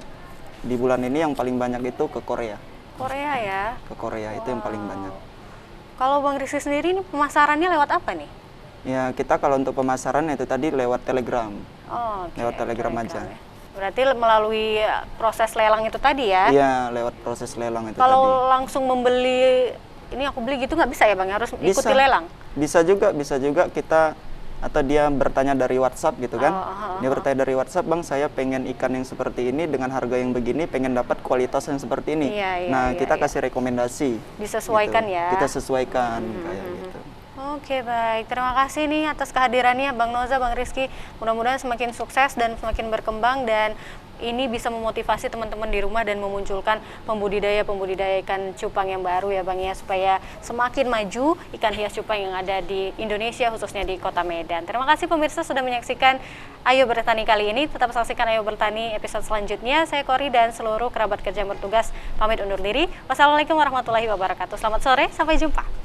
B: di bulan ini yang paling banyak itu ke Korea.
A: Korea ya.
B: Ke Korea itu yang paling banyak.
A: Kalau Bang Rizky sendiri ini pemasarannya lewat apa nih?
B: Ya kita kalau untuk pemasaran itu tadi lewat Telegram.
A: Oh, oke,
B: Lewat Telegram aja.
A: ya. Berarti melalui proses lelang itu tadi ya?
B: Iya, lewat proses lelang itu
A: Kalau
B: tadi.
A: langsung membeli, ini aku beli gitu nggak bisa ya Bang? Harus ikuti lelang?
B: Bisa juga kita, atau dia bertanya dari WhatsApp gitu kan. Dia bertanya dari WhatsApp, Bang saya pengen ikan yang seperti ini dengan harga yang begini, pengen dapat kualitas yang seperti ini. Nah kita kasih rekomendasi.
A: Disesuaikan
B: gitu.
A: ya?
B: Kita sesuaikan kayak gitu.
A: Oke, baik. Terima kasih nih atas kehadirannya Bang Noza, Bang Rizky. Mudah-mudahan semakin sukses dan semakin berkembang dan ini bisa memotivasi teman-teman di rumah dan memunculkan pembudidaya ikan cupang yang baru ya Bang ya, supaya semakin maju ikan hias cupang yang ada di Indonesia khususnya di Kota Medan. Terima kasih pemirsa sudah menyaksikan Ayo Bertani kali ini. Tetap saksikan Ayo Bertani episode selanjutnya. Saya Kori dan seluruh kerabat kerja yang bertugas pamit undur diri. Wassalamualaikum warahmatullahi wabarakatuh. Selamat sore, sampai jumpa.